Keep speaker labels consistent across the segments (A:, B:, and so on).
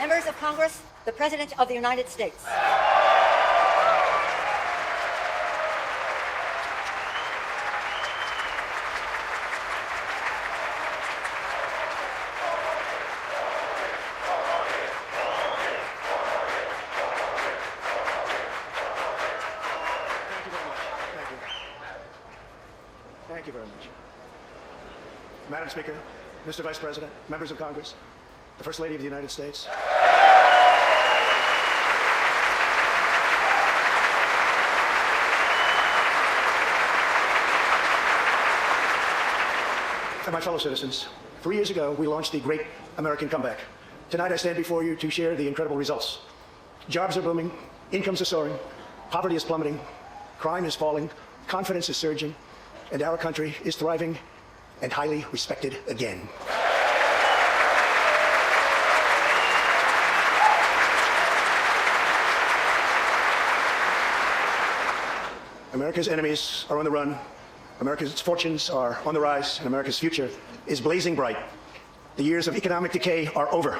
A: Members of Congress, the President of the United States.
B: Thank you very much. Madam Speaker, Mr. Vice President, members of Congress, the First Lady of the United States. And my fellow citizens, 3 years ago, we launched the Great American Comeback. Tonight, I stand before you to share the incredible results. Jobs are booming, incomes are soaring, poverty is plummeting, crime is falling, confidence is surging, and our country is thriving and highly respected again. America's enemies are on the run, America's fortunes are on the rise, and America's future is blazing bright. The years of economic decay are over.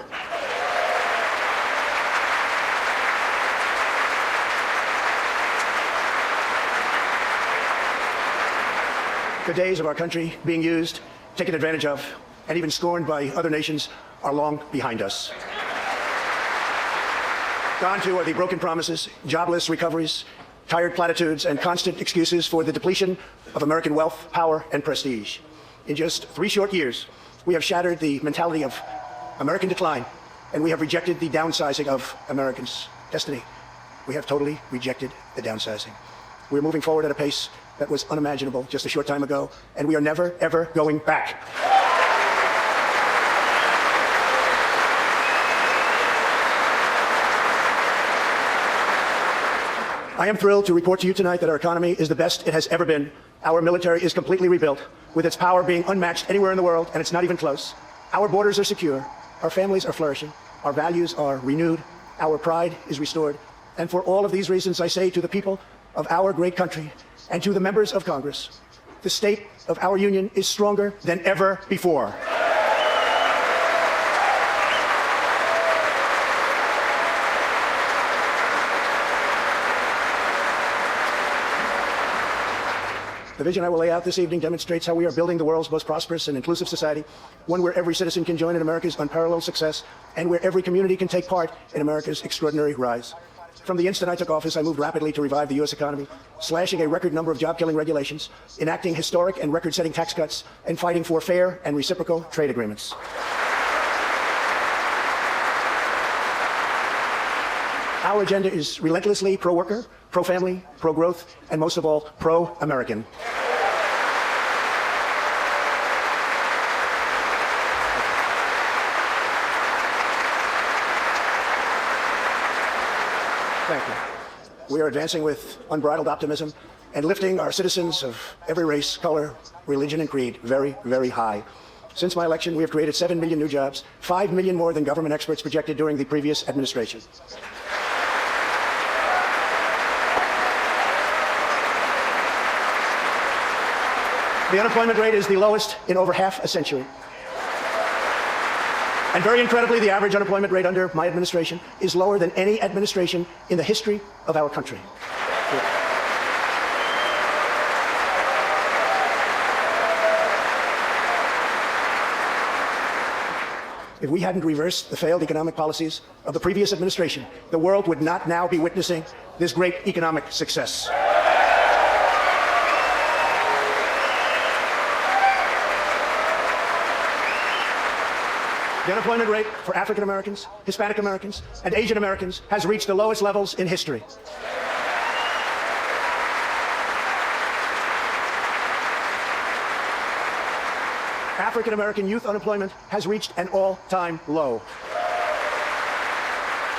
B: The days of our country being used, taken advantage of, and even scorned by other nations are long behind us. Gone too are the broken promises, jobless recoveries, tired platitudes, and constant excuses for the depletion of American wealth, power, and prestige. In just 3 short years, we have shattered the mentality of American decline, and we have rejected the downsizing of Americans' destiny. We have totally rejected the downsizing. We're moving forward at a pace that was unimaginable just a short time ago, and we are never, ever going back. I am thrilled to report to you tonight that our economy is the best it has ever been. Our military is completely rebuilt, with its power being unmatched anywhere in the world, and it's not even close. Our borders are secure, our families are flourishing, our values are renewed, our pride is restored. And for all of these reasons, I say to the people of our great country and to the members of Congress, the state of our union is stronger than ever before. The vision I will lay out this evening demonstrates how we are building the world's most prosperous and inclusive society, one where every citizen can join in America's unparalleled success and where every community can take part in America's extraordinary rise. From the instant I took office, I moved rapidly to revive the U.S. economy, slashing a record number of job-killing regulations, enacting historic and record-setting tax cuts, and fighting for fair and reciprocal trade agreements. Our agenda is relentlessly pro-worker, pro-family, pro-growth, and most of all, pro-American. Thank you. We are advancing with unbridled optimism and lifting our citizens of every race, color, religion, and creed very, very high. Since my election, we have created 7 million new jobs, 5 million more than government experts projected during the previous administration. The unemployment rate is the lowest in over half a century. And very incredibly, the average unemployment rate under my administration is lower than any administration in the history of our country. If we hadn't reversed the failed economic policies of the previous administration, the world would not now be witnessing this great economic success. The unemployment rate for African Americans, Hispanic Americans, and Asian Americans has reached the lowest levels in history. African American youth unemployment has reached an all-time low.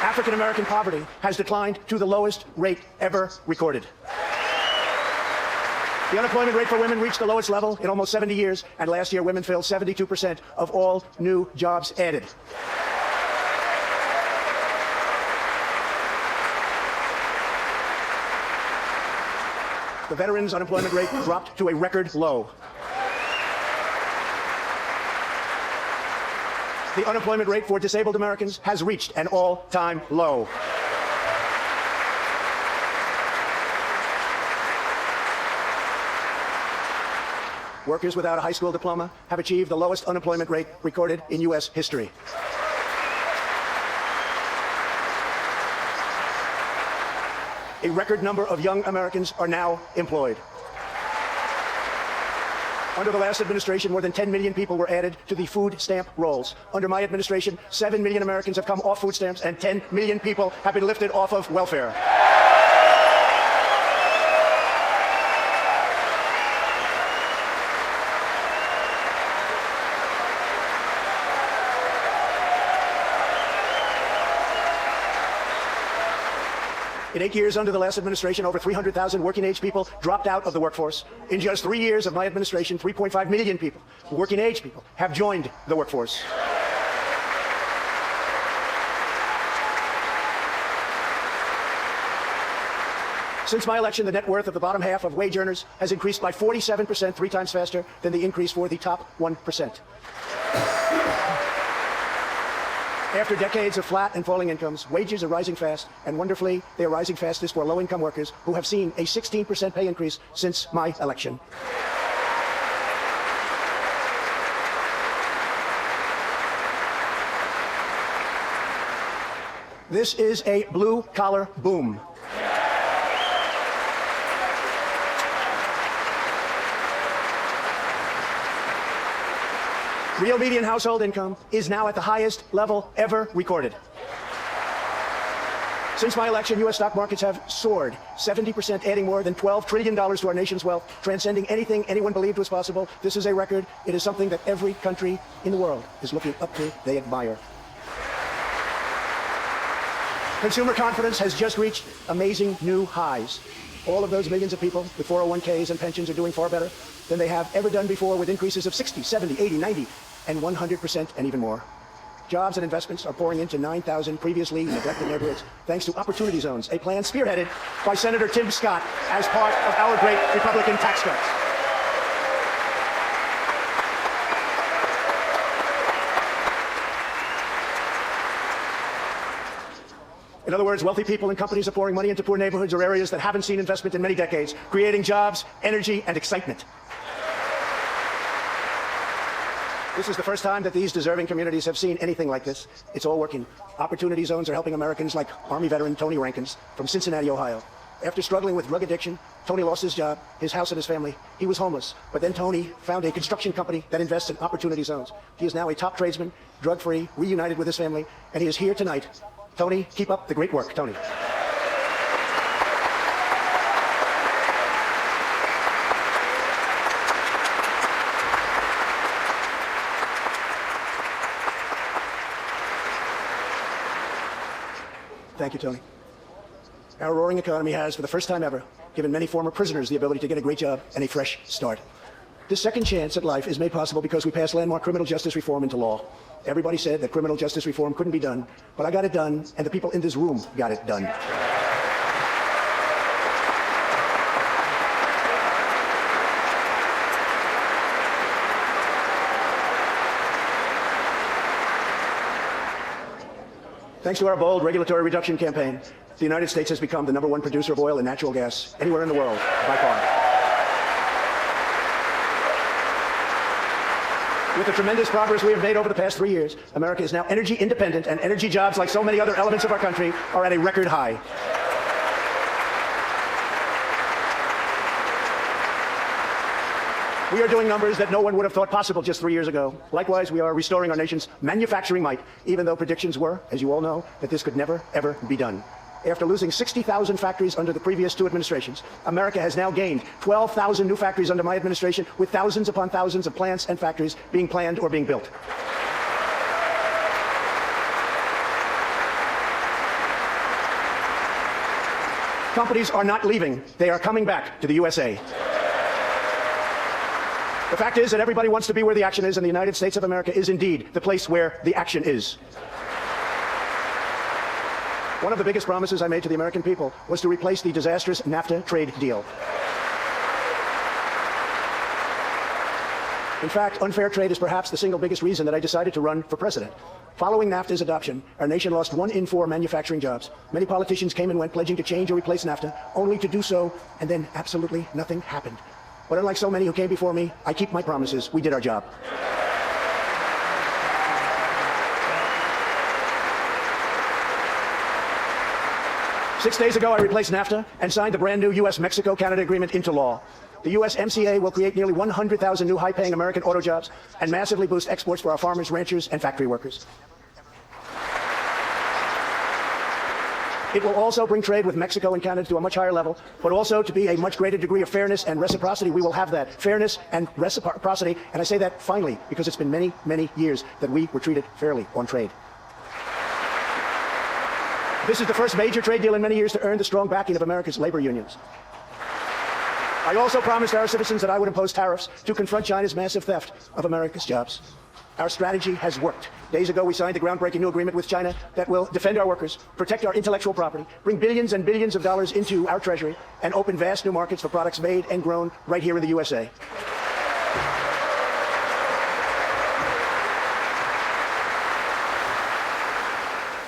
B: African American poverty has declined to the lowest rate ever recorded. The unemployment rate for women reached the lowest level in almost 70 years, and last year women filled 72% of all new jobs added. The veterans' unemployment rate dropped to a record low. The unemployment rate for disabled Americans has reached an all-time low. Workers without a high school diploma have achieved the lowest unemployment rate recorded in U.S. history. A record number of young Americans are now employed. Under the last administration, more than 10 million people were added to the food stamp rolls. Under my administration, 7 million Americans have come off food stamps and 10 million people have been lifted off of welfare. In 8 years under the last administration, over 300,000 working-age people dropped out of the workforce. In just 3 years of my administration, 3.5 million people, working-age people, have joined the workforce. Since my election, the net worth of the bottom half of wage earners has increased by 47%, 3 times faster than the increase for the top 1%. After decades of flat and falling incomes, wages are rising fast, and wonderfully, they are rising fastest for low-income workers who have seen a 16% pay increase since my election. This is a blue-collar boom. Real median household income is now at the highest level ever recorded. Since my election, U.S. stock markets have soared, 70%, adding more than $12 trillion to our nation's wealth, transcending anything anyone believed was possible. This is a record. It is something that every country in the world is looking up to. They admire. Consumer confidence has just reached amazing new highs. All of those millions of people with 401ks and pensions are doing far better than they have ever done before, with increases of 60, 70, 80, 90, and 100% and even more. Jobs and investments are pouring into 9,000 previously neglected neighborhoods thanks to Opportunity Zones, a plan spearheaded by Senator Tim Scott as part of our great Republican tax cuts. In other words, wealthy people and companies are pouring money into poor neighborhoods or areas that haven't seen investment in many decades, creating jobs, energy, and excitement. This is the first time that these deserving communities have seen anything like this. It's all working. Opportunity Zones are helping Americans like Army veteran Tony Rankins from Cincinnati, Ohio. After struggling with drug addiction, Tony lost his job, his house, and his family. He was homeless. But then Tony found a construction company that invests in Opportunity Zones. He is now a top tradesman, drug-free, reunited with his family, and he is here tonight. Tony, keep up the great work, Tony. Thank you, Tony. Our roaring economy has, for the first time ever, given many former prisoners the ability to get a great job and a fresh start. This second chance at life is made possible because we passed landmark criminal justice reform into law. Everybody said that criminal justice reform couldn't be done, but I got it done, and the people in this room got it done. Thanks to our bold regulatory reduction campaign, the United States has become the #1 producer of oil and natural gas anywhere in the world, by far. With the tremendous progress we have made over the past 3 years, America is now energy independent, and energy jobs, like so many other elements of our country, are at a record high. We are doing numbers that no one would have thought possible just 3 years ago. Likewise, we are restoring our nation's manufacturing might, even though predictions were, as you all know, that this could never, ever be done. After losing 60,000 factories under the previous 2 administrations, America has now gained 12,000 new factories under my administration, with thousands upon thousands of plants and factories being planned or being built. Companies are not leaving. They are coming back to the USA. The fact is that everybody wants to be where the action is, and the United States of America is indeed the place where the action is. One of the biggest promises I made to the American people was to replace the disastrous NAFTA trade deal. In fact, unfair trade is perhaps the single biggest reason that I decided to run for president. Following NAFTA's adoption, our nation lost 1 in 4 manufacturing jobs. Many politicians came and went pledging to change or replace NAFTA, only to do so, and then absolutely nothing happened. But unlike so many who came before me, I keep my promises. We did our job. Six days ago, I replaced NAFTA and signed the brand new U.S.-Mexico-Canada agreement into law. The USMCA will create nearly 100,000 new high-paying American auto jobs and massively boost exports for our farmers, ranchers, and factory workers. It will also bring trade with Mexico and Canada to a much higher level, but also to be a much greater degree of fairness and reciprocity. We will have that fairness and reciprocity, and I say that finally because it's been many, many years that we were treated fairly on trade. This is the first major trade deal in many years to earn the strong backing of America's labor unions. I also promised our citizens that I would impose tariffs to confront China's massive theft of America's jobs. Our strategy has worked. Days ago, we signed the groundbreaking new agreement with China that will defend our workers, protect our intellectual property, bring billions and billions of dollars into our treasury, and open vast new markets for products made and grown right here in the USA.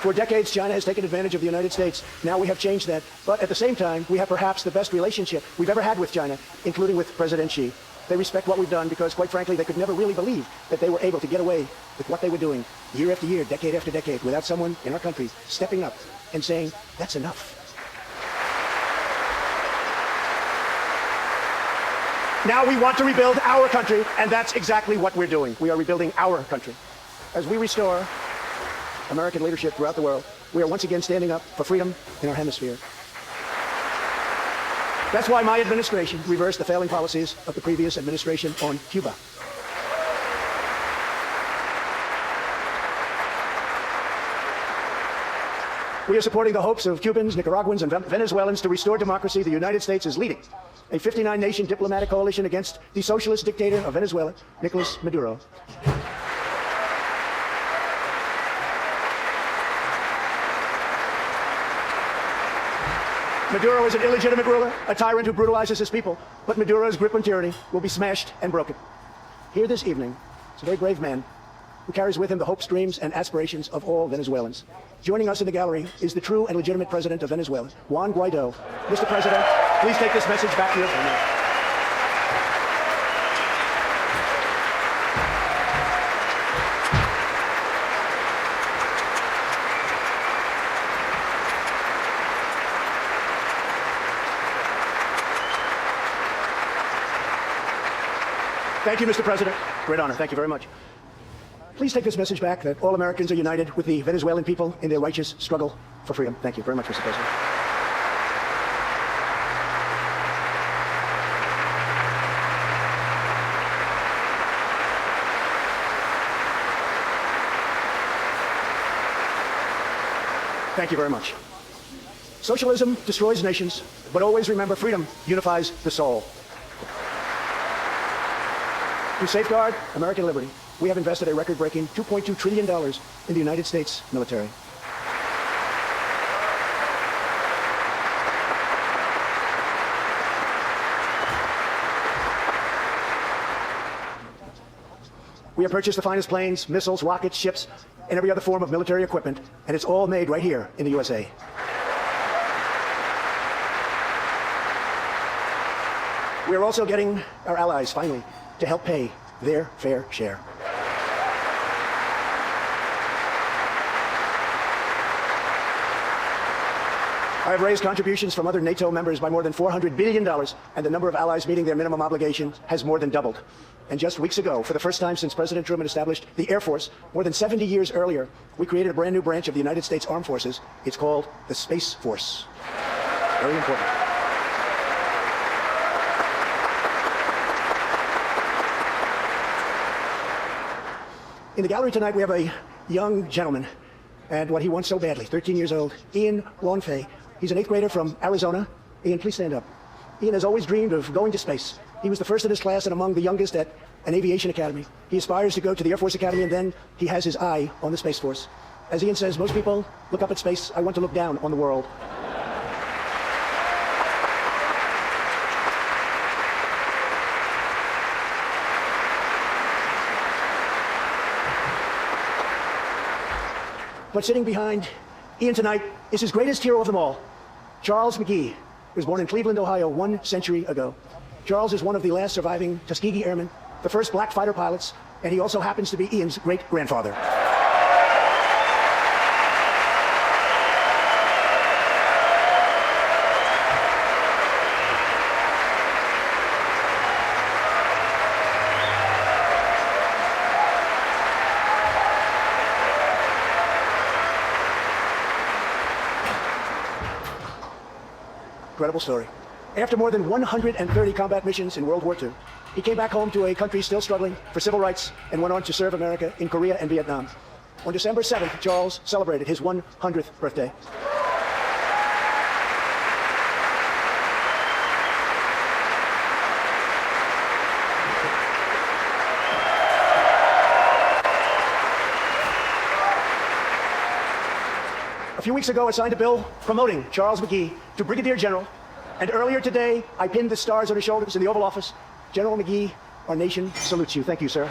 B: For decades, China has taken advantage of the United States. Now we have changed that. But at the same time, we have perhaps the best relationship we've ever had with China, including with President Xi. They respect what we've done because, quite frankly, they could never really believe that they were able to get away with what they were doing year after year, decade after decade, without someone in our country stepping up and saying, that's enough. Now we want to rebuild our country, and that's exactly what we're doing. We are rebuilding our country. As we restore American leadership throughout the world, we are once again standing up for freedom in our hemisphere. That's why my administration reversed the failing policies of the previous administration on Cuba. We are supporting the hopes of Cubans, Nicaraguans, and Venezuelans to restore democracy. The United States is leading a 59-nation diplomatic coalition against the socialist dictator of Venezuela, Nicolas Maduro. Maduro is an illegitimate ruler, a tyrant who brutalizes his people, but Maduro's grip on tyranny will be smashed and broken. Here this evening is a very brave man who carries with him the hopes, dreams, and aspirations of all Venezuelans. Joining us in the gallery is the true and legitimate president of Venezuela, Juan Guaido. Mr. President, please take this message back to your family. Thank you, Mr. President. Great honor. Thank you very much. Please take this message back that all Americans are united with the Venezuelan people in their righteous struggle for freedom. Thank you very much, Mr. President. Thank you very much. Socialism destroys nations, but always remember freedom unifies the soul. To safeguard American liberty, we have invested a record-breaking $2.2 trillion in the United States military. We have purchased the finest planes, missiles, rockets, ships, and every other form of military equipment, and it's all made right here in the USA. We are also getting our allies, finally, to help pay their fair share. I have raised contributions from other NATO members by more than $400 billion, and the number of allies meeting their minimum obligations has more than doubled. And just weeks ago, for the first time since President Truman established the Air Force, more than 70 years earlier, we created a brand new branch of the United States Armed Forces. It's called the Space Force. Very important. In the gallery tonight, we have a young gentleman, and what he wants so badly, 13 years old, Ian Longfay. He's an 8th grader from Arizona. Ian, please stand up. Ian has always dreamed of going to space. He was the first in his class and among the youngest at an aviation academy. He aspires to go to the Air Force Academy, and then he has his eye on the Space Force. As Ian says, most people look up at space. I want to look down on the world. But sitting behind Ian tonight is his greatest hero of them all, Charles McGee, who was born in Cleveland, Ohio 1 century ago. Charles is one of the last surviving Tuskegee Airmen, the first black fighter pilots, and he also happens to be Ian's great-grandfather. Incredible story. After more than 130 combat missions in World War II, he came back home to a country still struggling for civil rights and went on to serve America in Korea and Vietnam. On December 7th, Charles celebrated his 100th birthday. A few weeks ago, I signed a bill promoting Charles McGee to Brigadier General, and earlier today, I pinned the stars on his shoulders in the Oval Office. General McGee, our nation salutes you. Thank you, sir.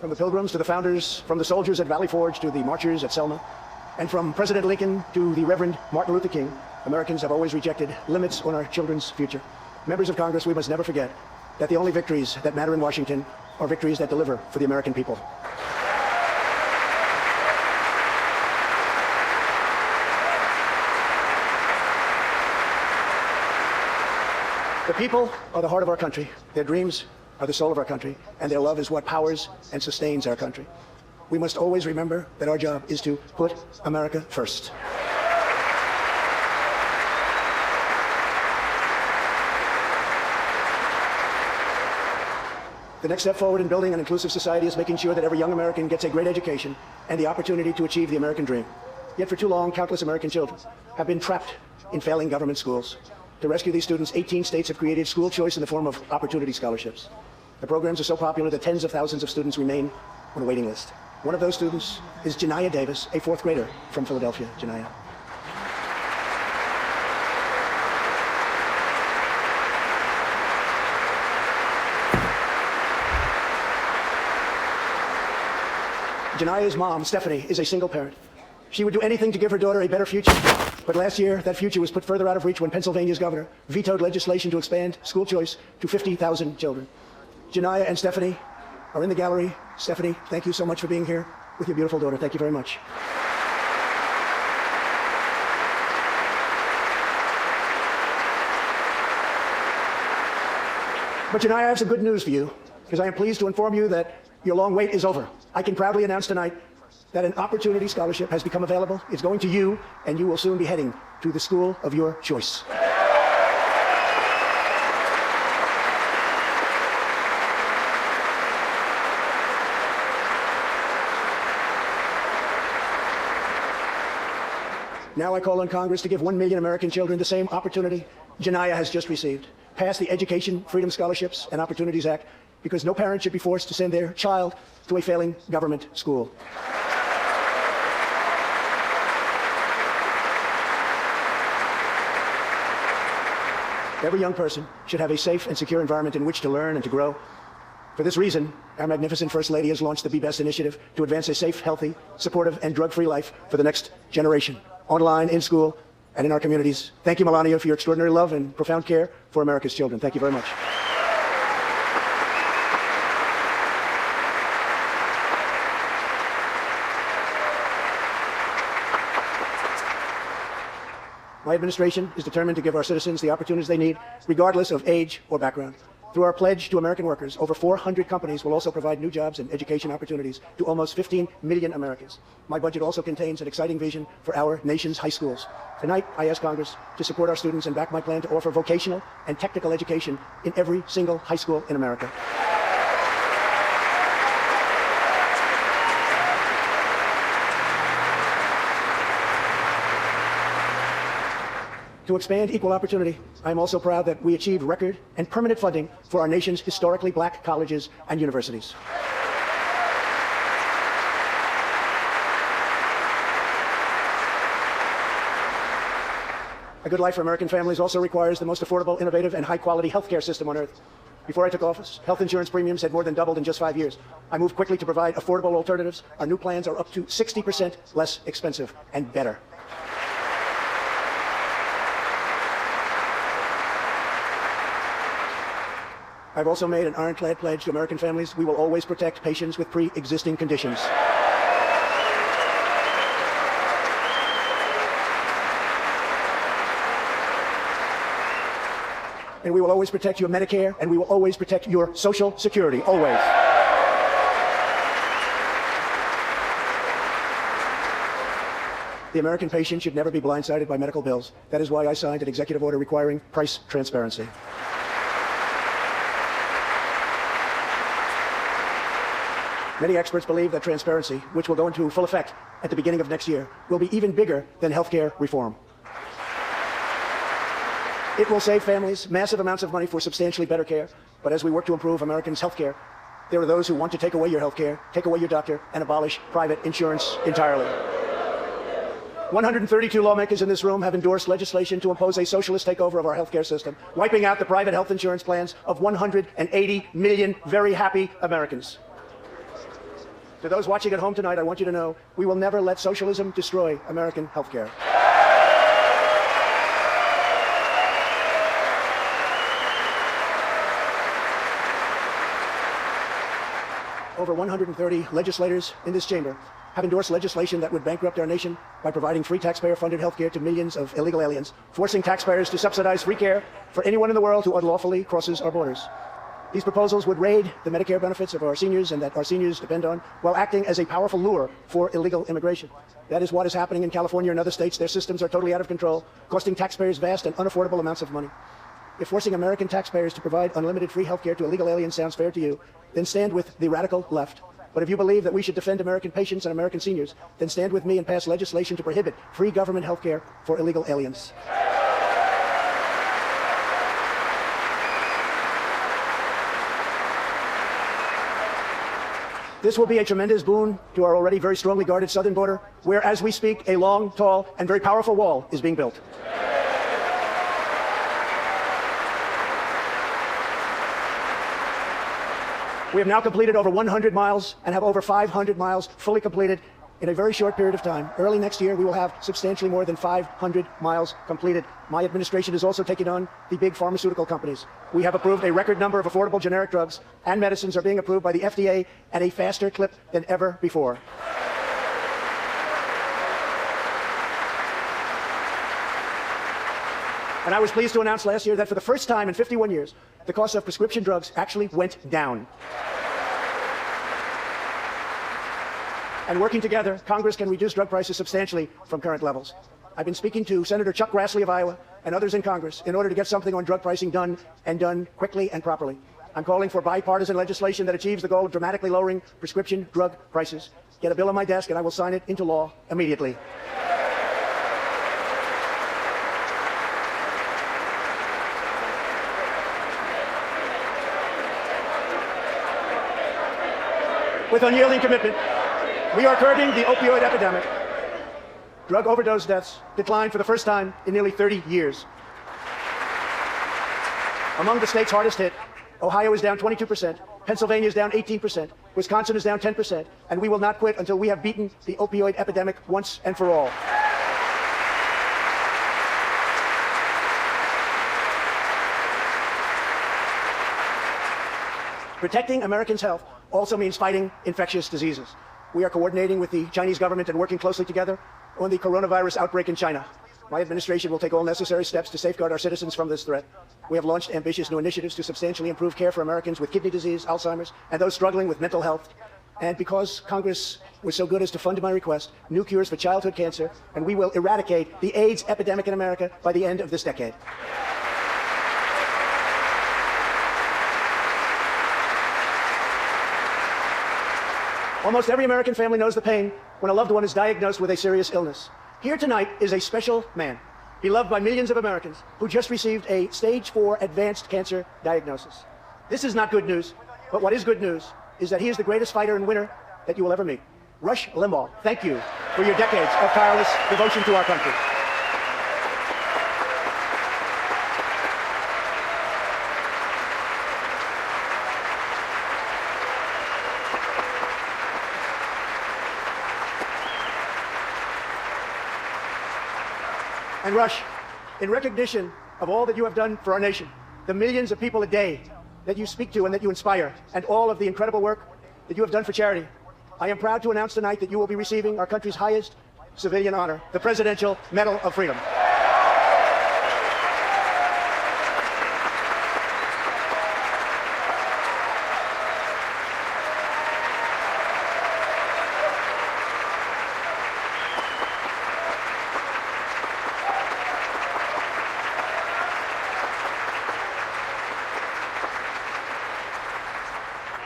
B: From the Pilgrims to the founders, from the soldiers at Valley Forge to the marchers at Selma, and from President Lincoln to the Reverend Martin Luther King, Americans have always rejected limits on our children's future. Members of Congress, we must never forget that the only victories that matter in Washington are victories that deliver for the American people. The people are the heart of our country. Their dreams are the soul of our country, and their love is what powers and sustains our country. We must always remember that our job is to put America first. The next step forward in building an inclusive society is making sure that every young American gets a great education and the opportunity to achieve the American dream. Yet for too long, countless American children have been trapped in failing government schools. To rescue these students, 18 states have created school choice in the form of opportunity scholarships. The programs are so popular that tens of thousands of students remain on a waiting list. One of those students is Janiyah Davis, a fourth grader from Philadelphia. Janiyah. Janiyah's mom, Stephanie, is a single parent. She would do anything to give her daughter a better future. But last year, that future was put further out of reach when Pennsylvania's governor vetoed legislation to expand school choice to 50,000 children. Janiyah and Stephanie are in the gallery. Stephanie, thank you so much for being here with your beautiful daughter. Thank you very much. But Janiyah, I have some good news for you, because I am pleased to inform you that your long wait is over. I can proudly announce tonight that an opportunity scholarship has become available. It's going to you, and you will soon be heading to the school of your choice. Now I call on Congress to give 1 million American children the same opportunity Janiyah has just received. Pass the Education Freedom Scholarships and Opportunities Act, because no parent should be forced to send their child to a failing government school. Every young person should have a safe and secure environment in which to learn and to grow. For this reason, our magnificent First Lady has launched the Be Best initiative to advance a safe, healthy, supportive, and drug-free life for the next generation, online, in school, and in our communities. Thank you, Melania, for your extraordinary love and profound care for America's children. Thank you very much. My administration is determined to give our citizens the opportunities they need, regardless of age or background. Through our pledge to American workers, over 400 companies will also provide new jobs and education opportunities to almost 15 million Americans. My budget also contains an exciting vision for our nation's high schools. Tonight, I ask Congress to support our students and back my plan to offer vocational and technical education in every single high school in America. To expand equal opportunity, I am also proud that we achieved record and permanent funding for our nation's historically black colleges and universities. A good life for American families also requires the most affordable, innovative, and high-quality healthcare system on earth. Before I took office, health insurance premiums had more than doubled in just 5 years. I moved quickly to provide affordable alternatives. Our new plans are up to 60% less expensive and better. I've also made an ironclad pledge to American families. We will always protect patients with pre-existing conditions. And we will always protect your Medicare, and we will always protect your Social Security, always. The American patient should never be blindsided by medical bills. That is why I signed an executive order requiring price transparency. Many experts believe that transparency, which will go into full effect at the beginning of next year, will be even bigger than healthcare reform. It will save families massive amounts of money for substantially better care. But as we work to improve Americans' health care, there are those who want to take away your health care, take away your doctor, and abolish private insurance entirely. 132 lawmakers in this room have endorsed legislation to impose a socialist takeover of our healthcare system, wiping out the private health insurance plans of 180 million very happy Americans. To those watching at home tonight, I want you to know we will never let socialism destroy American healthcare. Over 130 legislators in this chamber have endorsed legislation that would bankrupt our nation by providing free taxpayer-funded health care to millions of illegal aliens, forcing taxpayers to subsidize free care for anyone in the world who unlawfully crosses our borders. These proposals would raid the Medicare benefits of our seniors and that our seniors depend on, while acting as a powerful lure for illegal immigration. That is what is happening in California and other states. Their systems are totally out of control, costing taxpayers vast and unaffordable amounts of money. If forcing American taxpayers to provide unlimited free health care to illegal aliens sounds fair to you, then stand with the radical left. But if you believe that we should defend American patients and American seniors, then stand with me and pass legislation to prohibit free government health care for illegal aliens. This will be a tremendous boon to our already very strongly guarded southern border, where, as we speak, a long, tall, and very powerful wall is being built. We have now completed over 100 miles and have over 500 miles fully completed in a very short period of time. Early next year, we will have substantially more than 500 miles completed. My administration is also taking on the big pharmaceutical companies. We have approved a record number of affordable generic drugs, and medicines are being approved by the FDA at a faster clip than ever before. And I was pleased to announce last year that for the first time in 51 years, the cost of prescription drugs actually went down. And working together, Congress can reduce drug prices substantially from current levels. I've been speaking to Senator Chuck Grassley of Iowa and others in Congress in order to get something on drug pricing done, and done quickly and properly. I'm calling for bipartisan legislation that achieves the goal of dramatically lowering prescription drug prices. Get a bill on my desk and I will sign it into law immediately. With unyielding commitment, we are curbing the opioid epidemic. Drug overdose deaths declined for the first time in nearly 30 years. Among the states hardest hit, Ohio is down 22%, Pennsylvania is down 18%, Wisconsin is down 10%, and we will not quit until we have beaten the opioid epidemic once and for all. Protecting Americans' health also means fighting infectious diseases. We are coordinating with the Chinese government and working closely together on the coronavirus outbreak in China. My administration will take all necessary steps to safeguard our citizens from this threat. We have launched ambitious new initiatives to substantially improve care for Americans with kidney disease, Alzheimer's, and those struggling with mental health. And because Congress was so good as to fund my request, new cures for childhood cancer, and we will eradicate the AIDS epidemic in America by the end of this decade. Almost every American family knows the pain when a loved one is diagnosed with a serious illness. Here tonight is a special man, beloved by millions of Americans, who just received a stage 4 advanced cancer diagnosis. This is not good news, but what is good news is that he is the greatest fighter and winner that you will ever meet. Rush Limbaugh, thank you for your decades of tireless devotion to our country. And Rush, in recognition of all that you have done for our nation, the millions of people a day that you speak to and that you inspire, and all of the incredible work that you have done for charity, I am proud to announce tonight that you will be receiving our country's highest civilian honor, the Presidential Medal of Freedom.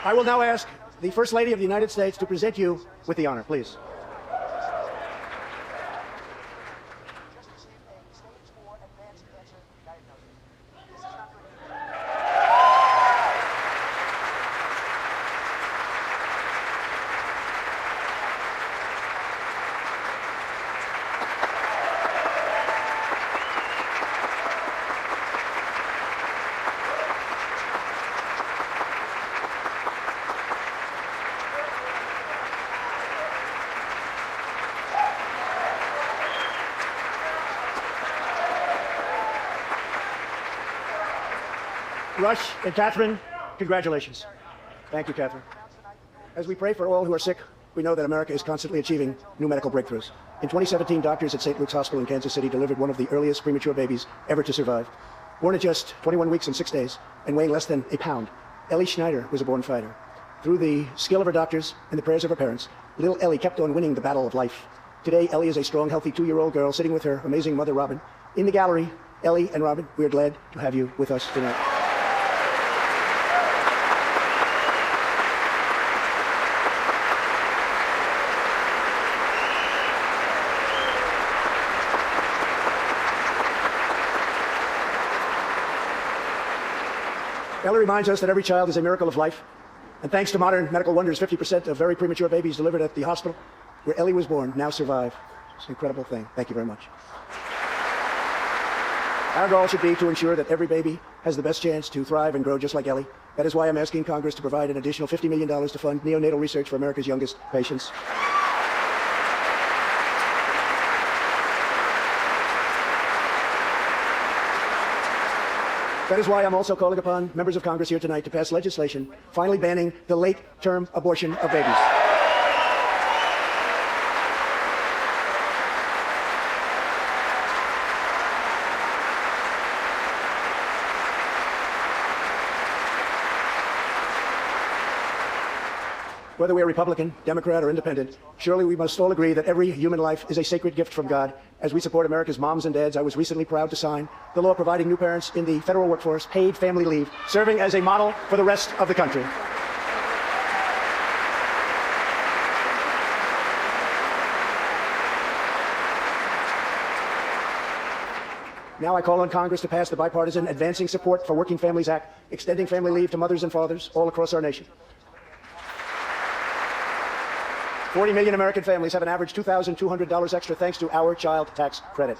B: I will now ask the First Lady of the United States to present you with the honor, please. Rush and Catherine, congratulations. Thank you, Catherine. As we pray for all who are sick, we know that America is constantly achieving new medical breakthroughs. In 2017, doctors at St. Luke's Hospital in Kansas City delivered one of the earliest premature babies ever to survive. Born at just 21 weeks and 6 days and weighing less than a pound, Ellie Schneider was a born fighter. Through the skill of her doctors and the prayers of her parents, little Ellie kept on winning the battle of life. Today, Ellie is a strong, healthy 2-year-old girl sitting with her amazing mother, Robin. In the gallery, Ellie and Robin, we are glad to have you with us tonight. Ellie reminds us that every child is a miracle of life. And thanks to modern medical wonders, 50% of very premature babies delivered at the hospital where Ellie was born now survive. It's an incredible thing. Thank you very much. Our goal should be to ensure that every baby has the best chance to thrive and grow just like Ellie. That is why I'm asking Congress to provide an additional $50 million to fund neonatal research for America's youngest patients. That is why I'm also calling upon members of Congress here tonight to pass legislation finally banning the late-term abortion of babies. Whether we are Republican, Democrat, or Independent, surely we must all agree that every human life is a sacred gift from God. As we support America's moms and dads, I was recently proud to sign the law providing new parents in the federal workforce paid family leave, serving as a model for the rest of the country. Now I call on Congress to pass the bipartisan Advancing Support for Working Families Act, extending family leave to mothers and fathers all across our nation. 40 million American families have an average $2,200 extra thanks to our child tax credit.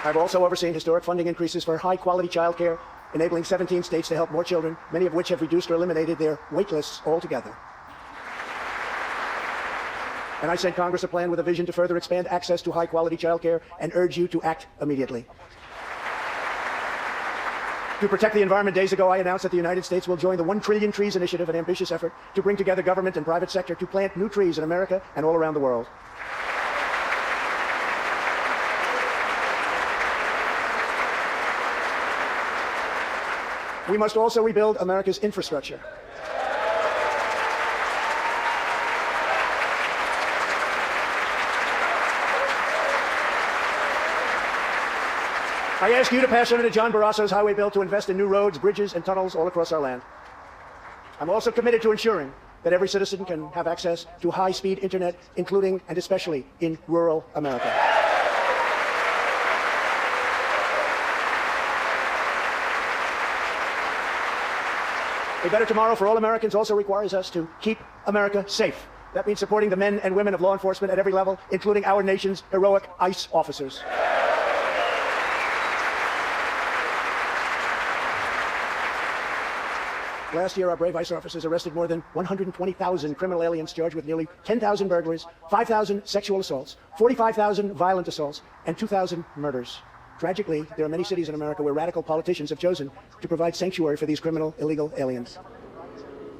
B: I've also overseen historic funding increases for high-quality child care, enabling 17 states to help more children, many of which have reduced or eliminated their wait lists altogether. And I sent Congress a plan with a vision to further expand access to high-quality child care and urge you to act immediately. To protect the environment, days ago I announced that the United States will join the 1 Trillion Trees Initiative, an ambitious effort to bring together government and private sector to plant new trees in America and all around the world. We must also rebuild America's infrastructure. I ask you to pass Senator John Barrasso's highway bill to invest in new roads, bridges, and tunnels all across our land. I'm also committed to ensuring that every citizen can have access to high-speed internet, including and especially in rural America. A better tomorrow for all Americans also requires us to keep America safe. That means supporting the men and women of law enforcement at every level, including our nation's heroic ICE officers. Last year, our brave ICE officers arrested more than 120,000 criminal aliens charged with nearly 10,000 burglaries, 5,000 sexual assaults, 45,000 violent assaults, and 2,000 murders. Tragically, there are many cities in America where radical politicians have chosen to provide sanctuary for these criminal illegal aliens.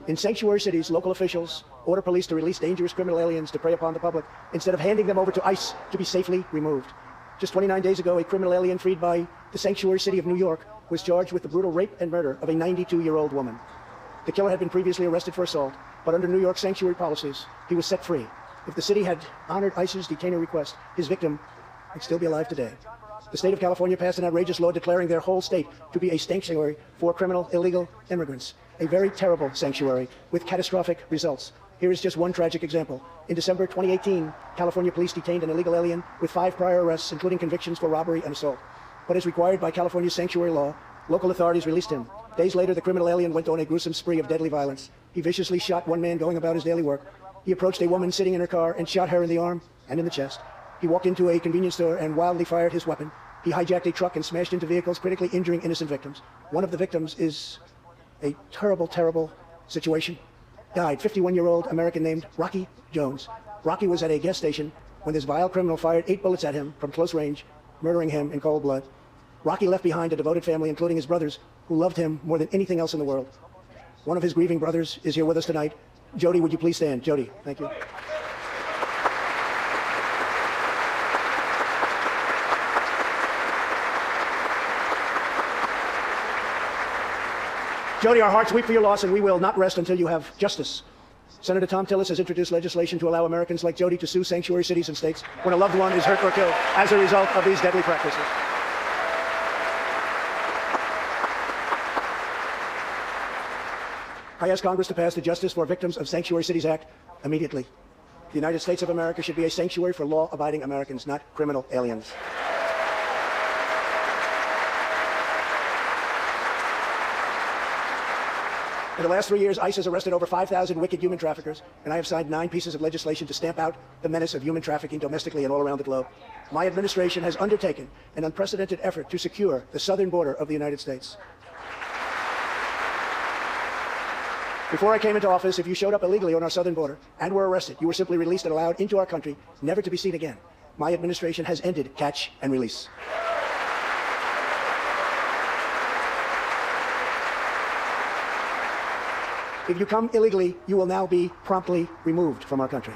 B: In sanctuary cities, local officials order police to release dangerous criminal aliens to prey upon the public instead of handing them over to ICE to be safely removed. Just 29 days ago, a criminal alien freed by the sanctuary city of New York was charged with the brutal rape and murder of a 92-year-old woman. The killer had been previously arrested for assault, but under New York sanctuary policies, he was set free. If the city had honored ICE's detainer request, his victim would still be alive today. The state of California passed an outrageous law declaring their whole state to be a sanctuary for criminal illegal immigrants. A very terrible sanctuary with catastrophic results. Here is just one tragic example. In December 2018, California police detained an illegal alien with 5 prior arrests, including convictions for robbery and assault. But as required by California's sanctuary law, local authorities released him. Days later, the criminal alien went on a gruesome spree of deadly violence. He viciously shot one man going about his daily work. He approached a woman sitting in her car and shot her in the arm and in the chest. He walked into a convenience store and wildly fired his weapon. He hijacked a truck and smashed into vehicles, critically injuring innocent victims. One of the victims is a terrible, terrible situation. Died, 51-year-old American named Rocky Jones. Rocky was at a gas station when this vile criminal fired 8 bullets at him from close range, murdering him in cold blood. Rocky left behind a devoted family, including his brothers, who loved him more than anything else in the world. One of his grieving brothers is here with us tonight. Jody, would you please stand? Jody, thank you. Jody, our hearts weep for your loss, and we will not rest until you have justice. Senator Tom Tillis has introduced legislation to allow Americans like Jody to sue sanctuary cities and states when a loved one is hurt or killed as a result of these deadly practices. I ask Congress to pass the Justice for Victims of Sanctuary Cities Act immediately. The United States of America should be a sanctuary for law-abiding Americans, not criminal aliens. In the last 3 years, ICE has arrested over 5,000 wicked human traffickers, and I have signed 9 pieces of legislation to stamp out the menace of human trafficking domestically and all around the globe. My administration has undertaken an unprecedented effort to secure the southern border of the United States. Before I came into office, if you showed up illegally on our southern border and were arrested, you were simply released and allowed into our country, never to be seen again. My administration has ended catch and release. If you come illegally, you will now be promptly removed from our country.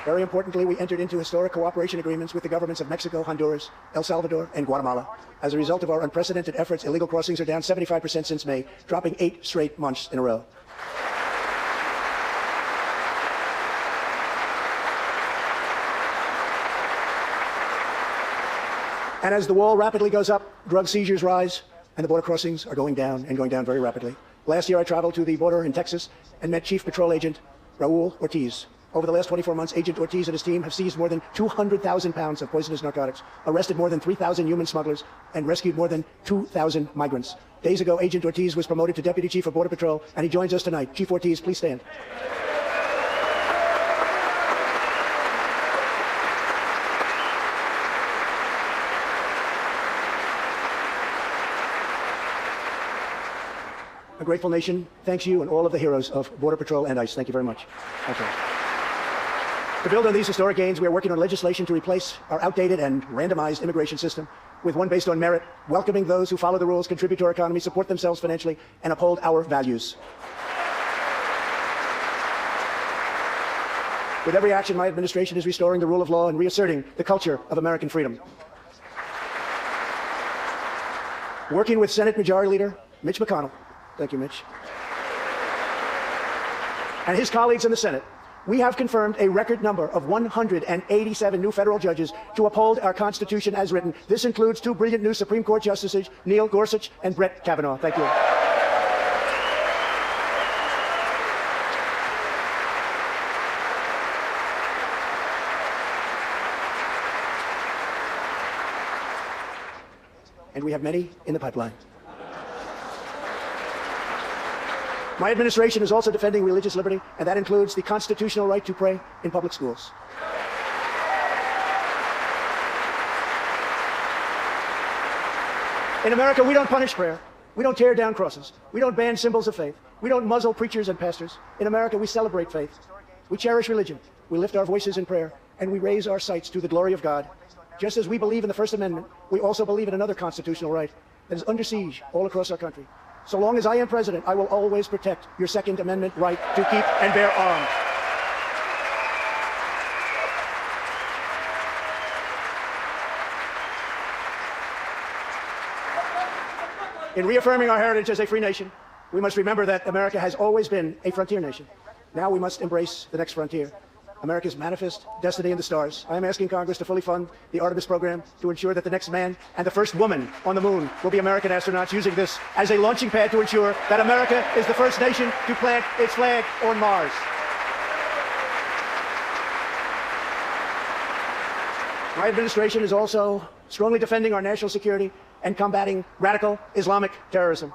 B: Very importantly, we entered into historic cooperation agreements with the governments of Mexico, Honduras, El Salvador, and Guatemala. As a result of our unprecedented efforts, illegal crossings are down 75% since May, dropping 8 straight months in a row. And as the wall rapidly goes up, drug seizures rise, and the border crossings are going down and going down very rapidly. Last year, I traveled to the border in Texas and met Chief Patrol Agent Raul Ortiz. Over the last 24 months, Agent Ortiz and his team have seized more than 200,000 pounds of poisonous narcotics, arrested more than 3,000 human smugglers, and rescued more than 2,000 migrants. Days ago, Agent Ortiz was promoted to Deputy Chief of Border Patrol, and he joins us tonight. Chief Ortiz, please stand. A grateful nation thanks you and all of the heroes of Border Patrol and ICE. Thank you very much. Thank you. To build on these historic gains, we are working on legislation to replace our outdated and randomized immigration system with one based on merit, welcoming those who follow the rules, contribute to our economy, support themselves financially, and uphold our values. With every action, my administration is restoring the rule of law and reasserting the culture of American freedom. Working with Senate Majority Leader Mitch McConnell, thank you, Mitch, and his colleagues in the Senate, we have confirmed a record number of 187 new federal judges to uphold our Constitution as written. This includes 2 brilliant new Supreme Court justices, Neil Gorsuch and Brett Kavanaugh. Thank you. And we have many in the pipeline. My administration is also defending religious liberty, and that includes the constitutional right to pray in public schools. In America, we don't punish prayer. We don't tear down crosses. We don't ban symbols of faith. We don't muzzle preachers and pastors. In America, we celebrate faith. We cherish religion. We lift our voices in prayer, and we raise our sights to the glory of God. Just as we believe in the First Amendment, we also believe in another constitutional right that is under siege all across our country. So long as I am president, I will always protect your Second Amendment right to keep and bear arms. In reaffirming our heritage as a free nation, we must remember that America has always been a frontier nation. Now we must embrace the next frontier, America's manifest destiny in the stars. I am asking Congress to fully fund the Artemis program to ensure that the next man and the first woman on the moon will be American astronauts, using this as a launching pad to ensure that America is the first nation to plant its flag on Mars. My administration is also strongly defending our national security and combating radical Islamic terrorism.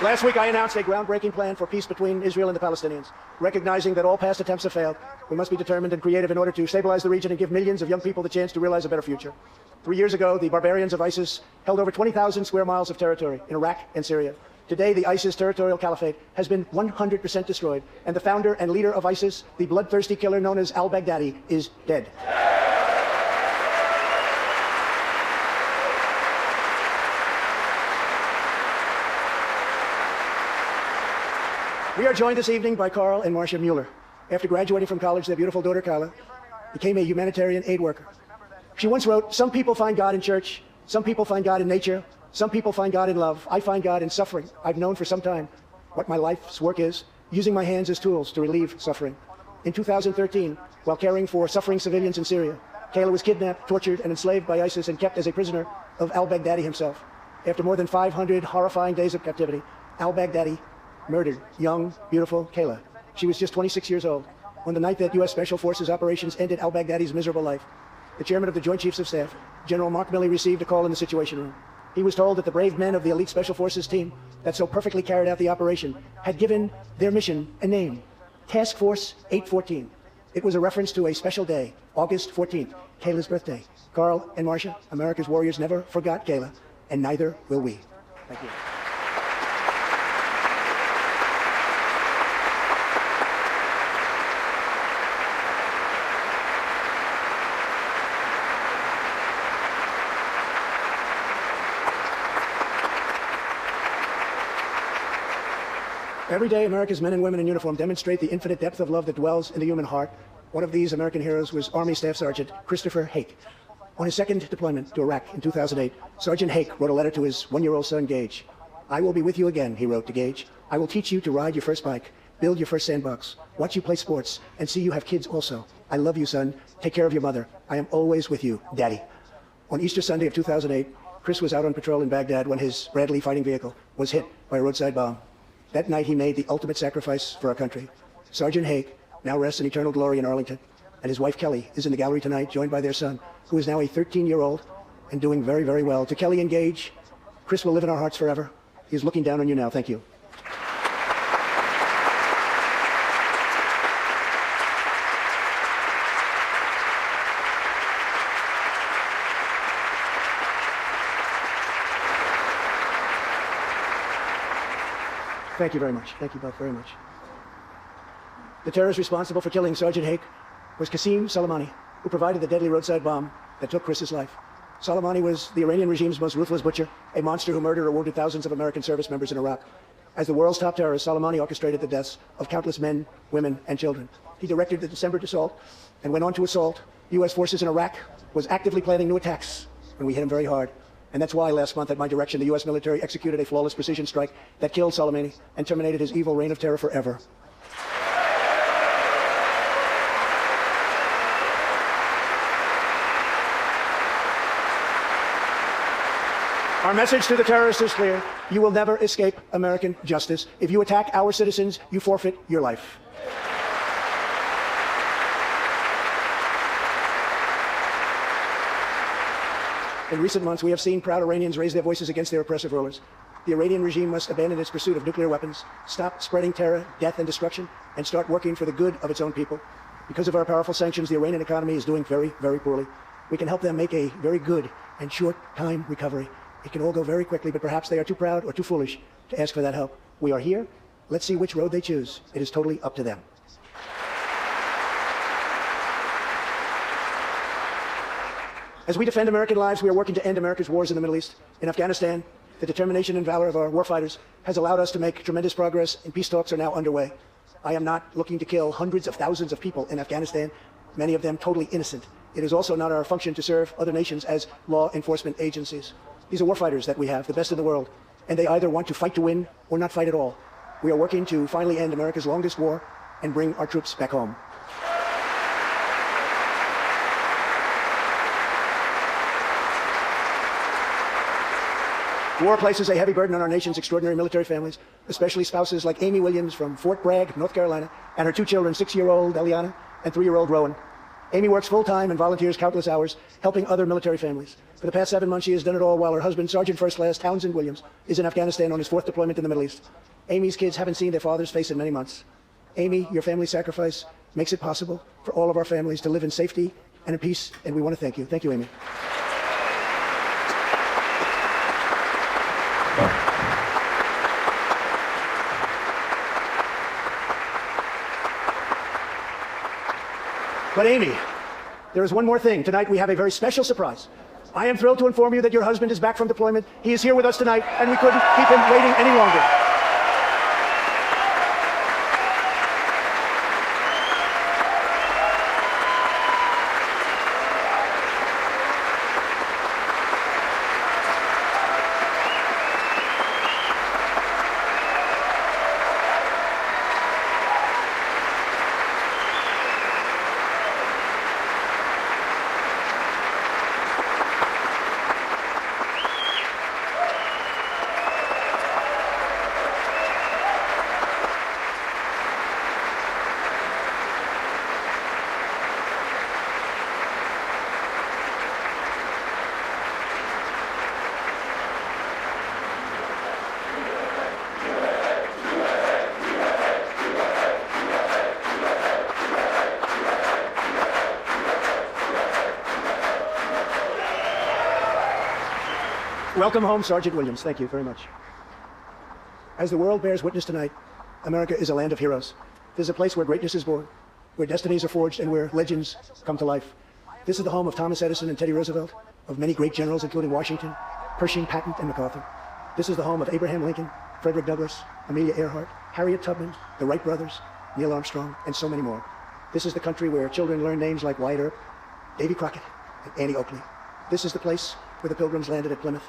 B: Last week, I announced a groundbreaking plan for peace between Israel and the Palestinians. Recognizing that all past attempts have failed, we must be determined and creative in order to stabilize the region and give millions of young people the chance to realize a better future. 3 years ago, the barbarians of ISIS held over 20,000 square miles of territory in Iraq and Syria. Today, the ISIS territorial caliphate has been 100% destroyed, and the founder and leader of ISIS, the bloodthirsty killer known as al-Baghdadi, is dead. We are joined this evening by Carl and Marcia Mueller. After graduating from college, their beautiful daughter, Carla, became a humanitarian aid worker. She once wrote, "Some people find God in church, some people find God in nature, some people find God in love. I find God in suffering. I've known for some time what my life's work is, using my hands as tools to relieve suffering." In 2013, while caring for suffering civilians in Syria, Kayla was kidnapped, tortured, and enslaved by ISIS and kept as a prisoner of al-Baghdadi himself. After more than 500 horrifying days of captivity, al-Baghdadi murdered young, beautiful Kayla. She was just 26 years old. On the night that U.S. Special Forces operations ended al-Baghdadi's miserable life, the chairman of the Joint Chiefs of Staff, General Mark Milley, received a call in the Situation Room. He was told that the brave men of the elite Special Forces team that so perfectly carried out the operation had given their mission a name, Task Force 814. It was a reference to a special day, August 14th, Kayla's birthday. Carl and Marcia, America's warriors never forgot Kayla, and neither will we. Thank you. Every day, America's men and women in uniform demonstrate the infinite depth of love that dwells in the human heart. One of these American heroes was Army Staff Sergeant Christopher Hake. On his second deployment to Iraq in 2008, Sergeant Hake wrote a letter to his one-year-old son, Gage. "I will be with you again," he wrote to Gage. "I will teach you to ride your first bike, build your first sandbox, watch you play sports, and see you have kids also. I love you, son. Take care of your mother. I am always with you, Daddy." On Easter Sunday of 2008, Chris was out on patrol in Baghdad when his Bradley fighting vehicle was hit by a roadside bomb. That night, he made the ultimate sacrifice for our country. Sergeant Hake now rests in eternal glory in Arlington, and his wife, Kelly, is in the gallery tonight, joined by their son, who is now a 13-year-old and doing very, very well. To Kelly and Gage, Chris will live in our hearts forever. He is looking down on you now. Thank you. Thank you very much. Thank you both very much. The terrorist responsible for killing Sergeant Hake was Qasem Soleimani, who provided the deadly roadside bomb that took Chris's life. Soleimani was the Iranian regime's most ruthless butcher, a monster who murdered or wounded thousands of American service members in Iraq. As the world's top terrorist, Soleimani orchestrated the deaths of countless men, women, and children. He directed the December assault and went on to assault U.S. forces in Iraq, was actively planning new attacks, and we hit him very hard. And that's why last month, at my direction, the U.S. military executed a flawless precision strike that killed Soleimani and terminated his evil reign of terror forever. Our message to the terrorists is clear. You will never escape American justice. If you attack our citizens, you forfeit your life. In recent months, we have seen proud Iranians raise their voices against their oppressive rulers. The Iranian regime must abandon its pursuit of nuclear weapons, stop spreading terror, death, and destruction, and start working for the good of its own people. Because of our powerful sanctions, the Iranian economy is doing very, very poorly. We can help them make a very good and short-time recovery. It can all go very quickly, but perhaps they are too proud or too foolish to ask for that help. We are here. Let's see which road they choose. It is totally up to them. As we defend American lives, we are working to end America's wars in the Middle East. In Afghanistan, the determination and valor of our warfighters has allowed us to make tremendous progress, and peace talks are now underway. I am not looking to kill hundreds of thousands of people in Afghanistan, many of them totally innocent. It is also not our function to serve other nations as law enforcement agencies. These are warfighters that we have, the best in the world, and they either want to fight to win or not fight at all. We are working to finally end America's longest war and bring our troops back home. War places a heavy burden on our nation's extraordinary military families, especially spouses like Amy Williams from Fort Bragg, North Carolina, and her two children, 6-year-old Eliana and 3-year-old Rowan. Amy works full-time and volunteers countless hours helping other military families. For the past 7 months, she has done it all while her husband, Sergeant First Class Townsend Williams, is in Afghanistan on his 4th deployment in the Middle East. Amy's kids haven't seen their father's face in many months. Amy, your family's sacrifice makes it possible for all of our families to live in safety and in peace, and we want to thank you. Thank you, Amy. But Amy, there is one more thing. Tonight we have a very special surprise. I am thrilled to inform you that your husband is back from deployment. He is here with us tonight, and we couldn't keep him waiting any longer. Welcome home, Sergeant Williams. Thank you very much. As the world bears witness tonight, America is a land of heroes. This is a place where greatness is born, where destinies are forged, and where legends come to life. This is the home of Thomas Edison and Teddy Roosevelt, of many great generals, including Washington, Pershing, Patton, and MacArthur. This is the home of Abraham Lincoln, Frederick Douglass, Amelia Earhart, Harriet Tubman, the Wright brothers, Neil Armstrong, and so many more. This is the country where children learn names like Wyatt Earp, Davy Crockett, and Annie Oakley. This is the place where the Pilgrims landed at Plymouth,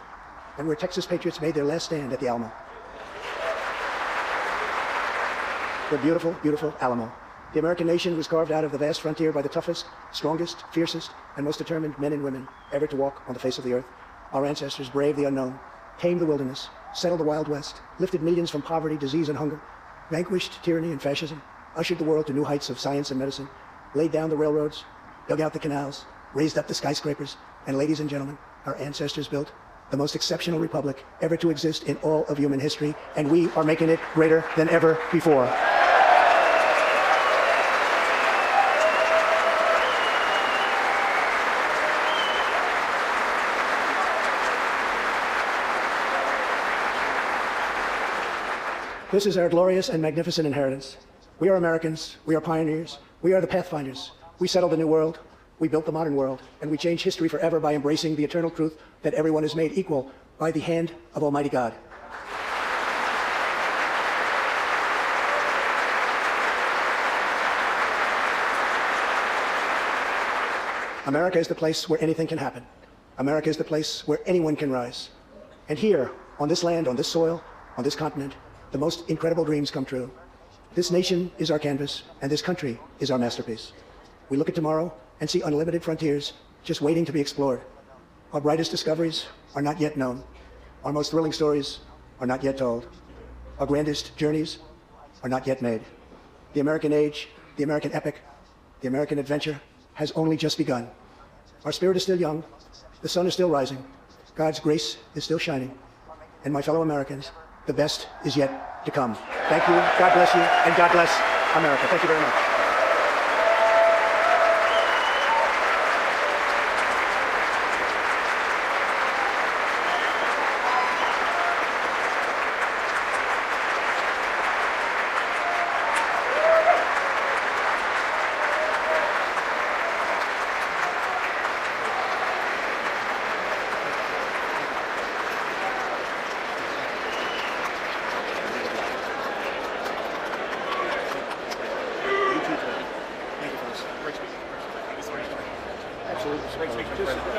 B: and where Texas patriots made their last stand at the Alamo. The beautiful, beautiful Alamo. The American nation was carved out of the vast frontier by the toughest, strongest, fiercest, and most determined men and women ever to walk on the face of the earth. Our ancestors braved the unknown, tamed the wilderness, settled the Wild West, lifted millions from poverty, disease, and hunger, vanquished tyranny and fascism, ushered the world to new heights of science and medicine, laid down the railroads, dug out the canals, raised up the skyscrapers, and ladies and gentlemen, our ancestors built the most exceptional republic ever to exist in all of human history, and we are making it greater than ever before. This is our glorious and magnificent inheritance. We are Americans, we are pioneers, we are the pathfinders. We settled the new world, we built the modern world, and we change history forever by embracing the eternal truth that everyone is made equal by the hand of Almighty God. America is the place where anything can happen. America is the place where anyone can rise. And here, on this land, on this soil, on this continent, the most incredible dreams come true. This nation is our canvas, and this country is our masterpiece. We look at tomorrow and see unlimited frontiers just waiting to be explored. Our brightest discoveries are not yet known. Our most thrilling stories are not yet told. Our grandest journeys are not yet made. The American age, the American epic, the American adventure has only just begun. Our spirit is still young, the sun is still rising, God's grace is still shining, and my fellow Americans, the best is yet to come. Thank you, God bless you, and God bless America. Thank you very much.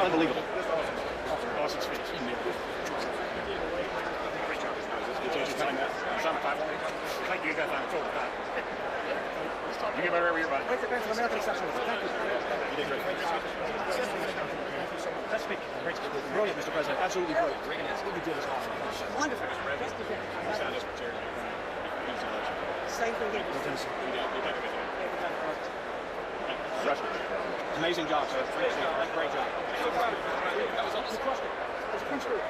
C: unbelievable.
D: Awesome speech. Thank you. You guys on the total time. You get better every year, buddy.
C: Thank you. Thank you. You did great. That speech, great speech. Brilliant, Mr. President. Absolutely brilliant. What you did is awesome.
A: Wonderful. Same thing here.
C: Amazing job, sir. Great job. That was awesome. You crushed it. It's Prince Group.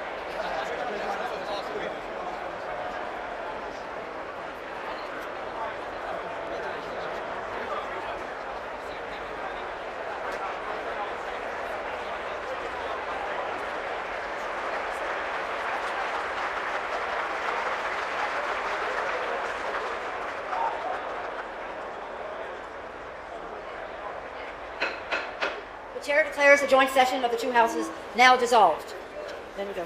A: The chair declares the joint session of the two houses now dissolved. Then we go.